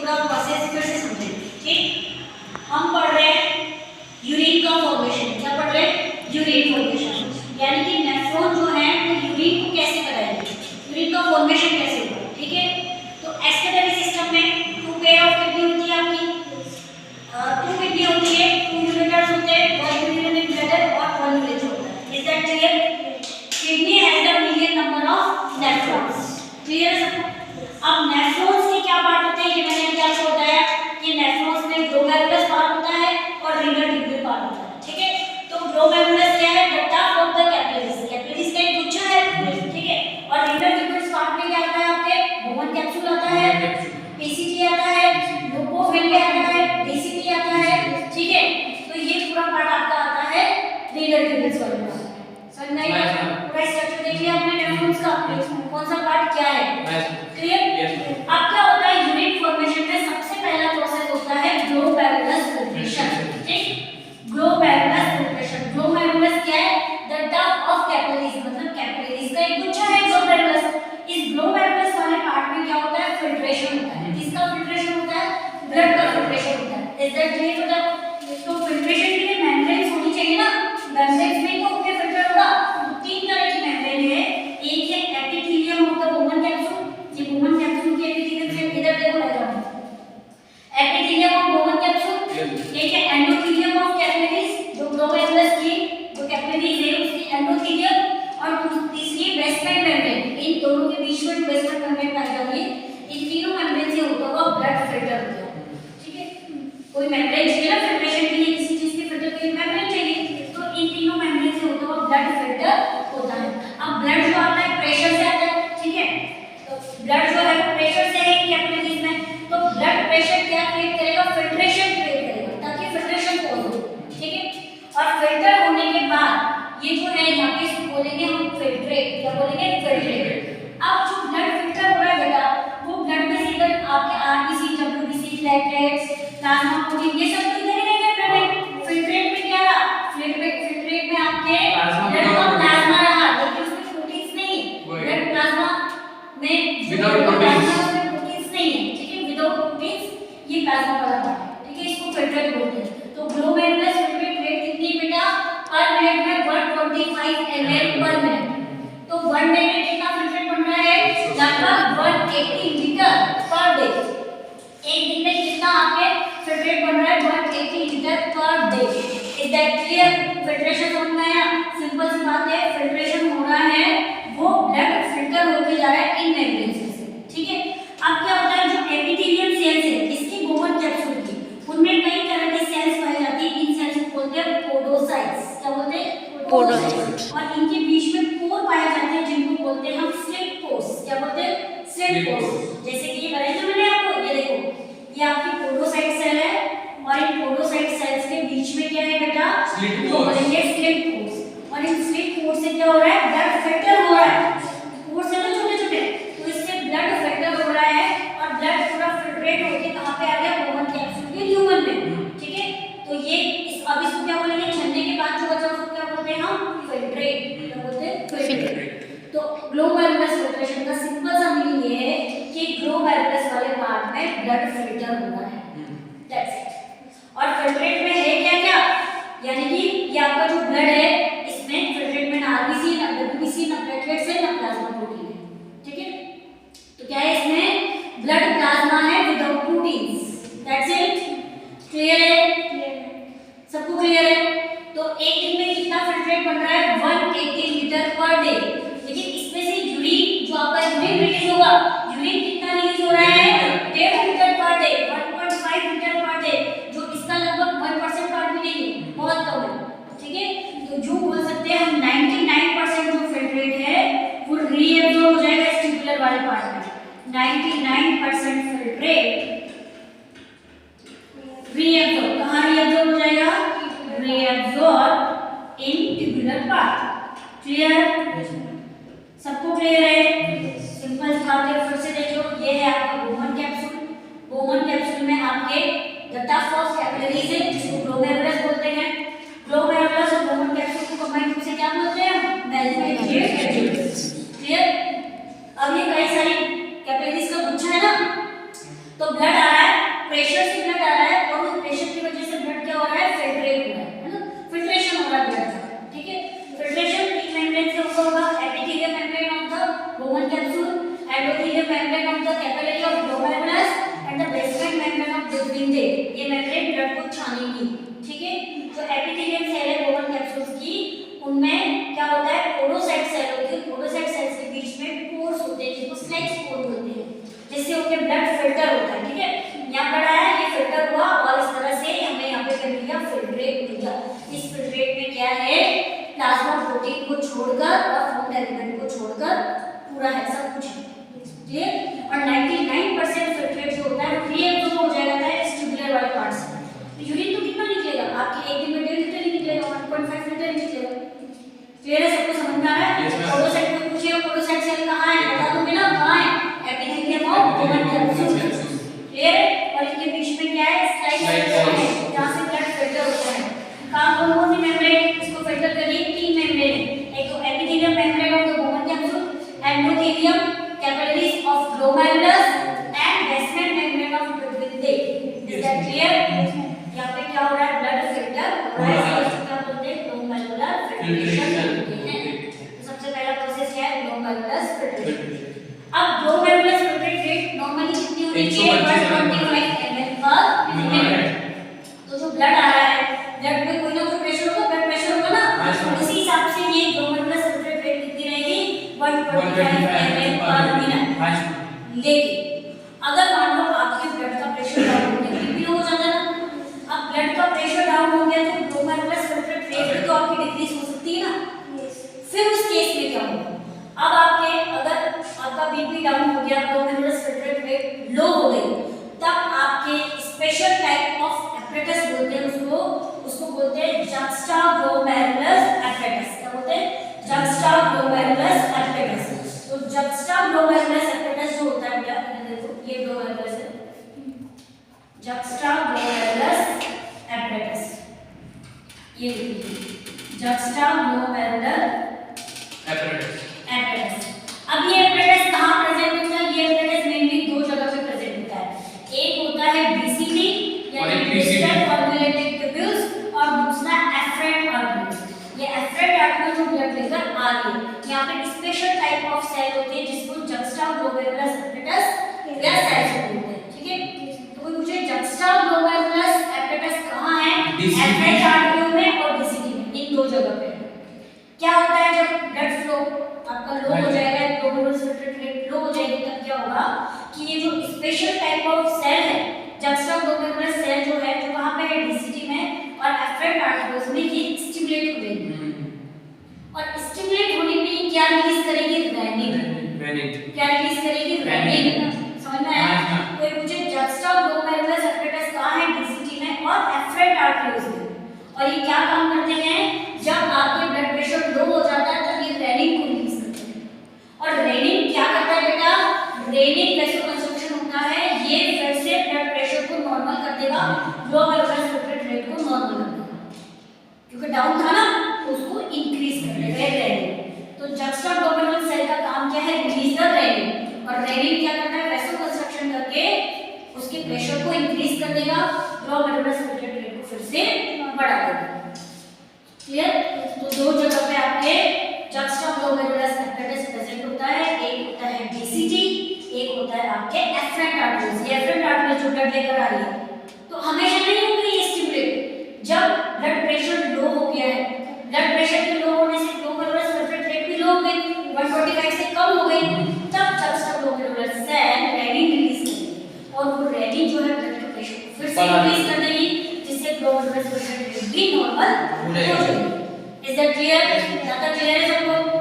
पूरा प्रोसेस फिर से समझेंगे। ठीक, हम पढ़ रहे हैं यूरिन का फॉर्मेशन। क्या पढ़ रहे हैं? यूरिन फॉर्मेशन, यानी कि नेफ्रॉन जो है वो यूरिन को कैसे कराएंगे, यूरिन का फॉर्मेशन कैसे होगा। ठीक है, तो एक्सक्रीटरी सिस्टम में 2 पेयर ऑफ किडनी होती है आपकी, 2 किडनी होती है, 2 यूरेटर्स होते हैं, 1 यूरिनरी ब्लैडर और 1 यूरेटर होता है। Is that clear? Kidney has the million number of nephrons. Clear है सबको? अब नेफ्रॉन्स के क्या पार्ट होते हैं, ये मैंने अभी आपको बताया कि नेफ्रॉन्स में ग्लोमेरुलस पार्ट होता है और रीनल ट्यूब्यूल पार्ट होता है। ठीक है, तो ग्लोमेरुलस क्या है? The top of the capillaries, capillaries का एक गुच्छा है। ठीक है, और रीनल ट्यूब्यूल पार्ट में क्या आता है आपके? बोवन कैप्सूल आता है, पीसीटी आता है, ल्यूकोफिल आता है, डीसीटी आता है। ठीक है, तो ये पूरा पार्ट आपका आता है रीनल ट्यूब्यूल्स वाला पार्ट। समझ में आया? पूरा स्ट्रक्चर देख लिया आपने नेफ्रॉन्स का, कौन सा पार्ट क्या है। क्लियर? अब क्या होता है यूरिन फॉर्मेशन में? सबसे पहला प्रोसेस होता है ग्लोमेरुलस फिल्ट्रेशन। ठीक, ग्लोमेरुलस फिल्ट्रेशन। ग्लोमेरुलस क्या है? द टप ऑफ कैपिलरीज, मतलब कैपिलरीज का एक गुच्छा है ग्लोमेरुलस। इस ग्लोमेरुलस वाले पार्ट में क्या होता है? फिल्ट्रेशन होता है। किसका फिल्ट्रेशन होता है? ब्लड का फिल्ट्रेशन होता है। Is that clear? मतलब तो फिल्ट्रेशन के लिए मेम्ब्रेन्स होनी चाहिए ना, मेम्ब्रेन्स में तो क्या फिल्टर होगा? 3 तरह की मेम्ब्रेन है। एक है एपिथेलियम ऑफ द बोवन कैप्सूल, ये बोवन कैप्सूल के एपिथेलियम से इधर देखो डायग्राम, एपिथेलियम ऑफ बोवन कैप्सूल। एक है एंडोथेलियम ऑफ कैपिलरीज, जो ग्लोमेरुलस की जो कैपिलरीज है उसकी एंडोथेलियम, और तीसरी बेसमेंट मेम्ब्रेन। इन दोनों के बीच में बेसमेंट मेम्ब्रेन पाई जाती है। इन तीनों मेम्ब्रेन से होता हुआ ब्लड फिल्टर होता है। ठीक है, कोई मेम्ब्रेन चाहिए ना फिल्ट्रेशन के लिए, किसी चीज के फिल्टर के लिए मेम्ब्रेन चाहिए, तो इन तीनों मेम्ब्रेन से होता हुआ ब्लड फिल्टर होता है। अब ब्लड जो आता है प्रेशर से आता है। ठीक है, तो ब्लड जो है प्रेशर से है कैपिलरीज में, तो ब्लड प्रेशर क्या क्रिएट करेगा? फिल्ट्रेशन क्रिएट करेगा, ताकि फिल्ट्रेशन हो। ठीक है, और फिल्टर होने के बाद ये जो है यहाँ पे इसको बोलेंगे हम फिल्ट्रेट। क्या बोलेंगे? फिल्ट्रेट। अब जो ब्लड फिल्टर हो रहा है बेटा, वो ब्लड में से इधर आपके RBC, WBC, platelets, plasma protein, ये सब इधर ही रहेंगे ब्लड। फिल्ट्रेट में क्या रहा? फिल्ट्रेट में आपके ब्लड का प्लाज्मा रहा, लेकिन उसमें प्रोटीन्स नहीं। ब्लड प्लाज्मा में विदाउट प्रोटीन्स नहीं है। ठीक है, विदाउट प्रोटीन्स ये प्लाज्मा वाला पार्ट है। ठीक है, इसको फिल्ट्रेट बोलते हैं। तो ग्लोमेरुलस फिल्ट्रेट रेट कितनी बेटा? पर मिनट में 125 ml पर मिनट। तो 1 डे में कितना फिल्ट्रेट बन रहा है? लगभग 180 लीटर पर डे। एक दिन में कितना आपके फिल्ट्रेट बन रहा है? 180 litre per day. Is that clear? Filtration समझ में आया? सिंपल सी बात है, फिल्ट्रेशन हो रहा है, वो ब्लड फिल्टर होके जा रहा है इन मेम्ब्रेन से। ठीक है, अब क्या होता है? जो एपिथेलियम सेल्स है इसकी बोवन कैप्सूल की, उनमें कई तरह की सेल्स पाई जाती है। इन सेल्स को बोलते हैं पोडोसाइट्स। क्या बोलते हैं? पोडोसाइट्स। और इनके बीच में पोर पाए जाते हैं, जिनको बोलते हैं हम स्लिट पोर्स। क्या बोलते हैं? Slit pores. जैसे कि ये बनाए थे मैंने आपको, ये देखो, ये आपकी पोडोसाइट सेल है, और इन पोडोसाइट सेल्स के बीच में क्या है बेटा? Slit pores. बोलेंगे स्लिट पोर्स। और इन स्लिट पोर्स से क्या हो रहा है? ब्लड फिल्टर हो रहा है। पोर्स है ना छोटे छोटे, तो इससे ब्लड फिल्टर हो रहा है, और ब्लड पूरा फिल्ट्रेट होके कहां पे आ गया? बोवन कैप्सूल के ल्यूमन में। ठीक है, तो ये अब इसको क्या बोलेंगे? छन्ने के बाद जो बचा उसको क्या बोलते हैं हम? फिल्ट्रेट। क्या बोलते हैं? फिल्ट्रेट। तो ग्लोमेरुलस फिल्ट्रेशन का सिंपल सा मीनिंग ये है कि ग्लोमेरुलस वाले पार्ट में ब्लड फिल्टर होना है। That's it. और फिल्ट्रेट में है क्या क्या? यानी कि ये आपका जो ब्लड है, इसमें फिल्ट्रेट में ना आरबीसी, ना डब्ल्यूबीसी, ना प्लेटलेट्स है, ना प्लाज्मा प्रोटीन है। ठीक है, तो क्या है इसमें? ब्लड प्लाज्मा है without proteins. That's it. Clear है? सबको क्लियर है? तो एक दिन में कितना फिल्ट्रेट बन रहा है? 180 लीटर पर डे। लेकिन इसमें से यूरिन, जो आपका यूरिन रिलीज होगा, यूरिन कितना रिलीज हो रहा है? 1.5 litre per day, 1.5 litre per day, जो इसका लगभग 1% पार्ट भी नहीं है, बहुत कम है। ठीक है, तो जो बोल सकते हैं हम 99% जो फिल्ट्रेट है वो रीएब्सॉर्ब हो जाएगा इस ट्यूबुलर वाले पार्ट में। 99% फिल्ट्रेट रीएब्सॉर्ब, कहां रीएब्सॉर्ब हो जाएगा? रीएब्सॉर्ब इन ट्यूबुलर पार्ट। क्लियर? सबको क्लियर है? सिंपल बात है, फिर से देख लो। ये है आपका बोवन कैप्सूल। बोवन कैप्सूल में आपके द टफ ऑफ कैपिलरीज है, जिसको ग्लोमेरुलस बोलते हैं। ग्लोमेरुलस और बोवन कैप्सूल को कंबाइन रूप से क्या बोलते हैं? मेल्टिएट कैपिलरीज। क्लियर? अब ये कई सारी कैपिलरीज का गुच्छा है ना, तो ब्लड आ रहा है क्लियर है? और इनके बीच में क्या है? स्लाइड है जहाँ से ब्लड फिल्टर होता है। काम कौन सी मेम्ब्रेन इसको फिल्टर करिए? 3 मेम्ब्रेन, एक तो epithelial membrane of the bone capsule, endothelium, capillaries of glomerulus and basement membrane of tubule. Is that clear? यहाँ पे क्या हो रहा है? ब्लड फिल्टर हो रहा है, इसको क्या बोलते हैं? ग्लोमेरुलर फिल्ट्रेशन बोलते हैं। तो सबसे पहला प्रोसेस क्या है? Glomerular filtration. अब ग्लोमेरुलर फिल्ट्रेट रेट नॉर्मली कितनी होनी चाहिए? 125 ml पर मिनट। तो जो ब्लड आ रहा है, ब्लड में कोई ना कोई प्रेशर होगा, ब्लड प्रेशर होगा ना, उसी हिसाब से ये ग्लोमेरुलर फिल्ट्रेट रेट कितनी रहेगी? 125 ml पर मिनट। लेकिन अगर मान लो आपके ब्लड का प्रेशर डाउन हो गया, बीपी लो हो जाता है ना, अब ब्लड का प्रेशर डाउन हो गया तो ग्लोमेरुलर फिल्ट्रेट रेट भी तो आपकी डिक्रीज हो सकती है ना। फिर उस केस में क्या होगा? अब आपके अगर आपका बीपी डाउन हो गया, ग्लोमेरुलर फिल्ट्रेट रेट लो हो गई, तब आपके स्पेशल टाइप ऑफ एपरेटस बोलते हैं उसको बोलते हैं जक्स्टाग्लोमेरुलस एपरेटस। क्या बोलते हैं? Juxtaglomerular apparatus. तो जक्स्टाग्लोमेरुलस एपरेटस जो होता है बेटा, देखो ये ग्लोमेरुलस है, जक्स्टाग्लोमेरुलस एपरेटस, ये जक्स्टाग्लोमेरुलर एपरेटस। अब ये एपरेटस कहाँ प्रेजेंट होता है? ये एपरेटस मेनली 2 जगह पे प्रेजेंट होता है। एक होता है बीसीटी यानी डिस्टल कॉन्वोल्यूटेड ट्यूब्यूल्स, और दूसरा एफरेंट आर्टरीज। ये एफरेंट आर्टरी जो ब्लड लेकर आ रही है, यहाँ पे स्पेशल टाइप ऑफ सेल होती है जिसको जक्स्टाग्लोमेरुलस एपरेटस या सेल्स बोलते हैं। ठीक है? तो कोई पूछे जक्स्टाग्लोमेरुलस एपरेटस कहाँ है? एफरेंट आर्टरी में और बीसीटी में, इन 2 जगह पे। क्या होता है जब ब्लड फ्लो आपका लो हो जाएगा, ग्लोमेरुलर फिल्ट्रेट रेट लो हो जाएगी, तब क्या होगा कि ये जो स्पेशल टाइप ऑफ सेल है, जक्स्टाग्लोमेरुलर सेल जो है, जो वहां पे है डीसीटी में और एफरेंट आर्टरीज में, ये स्टिमुलेट हो जाएगी। और स्टिमुलेट होने पे ये क्या रिलीज करेगी? रेनिन। क्या रिलीज करेगी? रेनिन। समझ में आया? कोई पूछे जक्स्टाग्लोमेरुलर एपरेटस कहाँ है? डीसीटी में और एफरेंट आर्टरीज में। और ये क्या काम करते हैं? जब आपके ब्लड प्रेशर लो हो जाता है तब ये रेनिन को रिलीज करते हैं। और रेनिन क्या करता है बेटा? रेनिन वैसोकंस्ट्रक्शन होता है, ये फिर से ब्लड प्रेशर को नॉर्मल कर देगा, ग्लोमेरुलर फिल्ट्रेट रेट को नॉर्मल कर देगा, क्योंकि डाउन था ना, तो उसको इंक्रीज कर देगा रेनिन। तो जक्स्टाग्लोमेरुलर सेल का काम क्या है? Release the renin. और रेनिन क्या करता है? वैसोकंस्ट्रक्शन करके उसके प्रेशर को इंक्रीज कर देगा, ग्लोमेरुलर फिल्ट्रेट रेट को फिर से बढ़ा देगा। क्लियर? तो 2 जगह पे आपके जक्स्टाग्लोमेरुलस एपरेटस प्रेजेंट होता है, एक होता है बीसीटी, एक होता है आपके एफरेंट आर्टरीज। ये एफरेंट आर्टरीज जो ब्लड लेकर आ रही है, तो हमेशा नहीं होगी ये स्टिमुलेट। जब ब्लड प्रेशर लो हो गया है, ब्लड प्रेशर के लो होने से ग्लोमेरुलर फिल्ट्रेट रेट भी लो हो गई, 125 से कम हो गई, तब जक्स्टाग्लोमेरुलर सेल रेनिन रिलीज करेगी, और वो रेनिन जो है ब्लड के प्रेशर को फिर से इंक्रीज कर देगी, जिससे ग्लोमेरुलर फिल्ट्रेट रेट भी नॉर्मल हो जाएगी। Is that clear? ज्यादा क्लियर है सबको?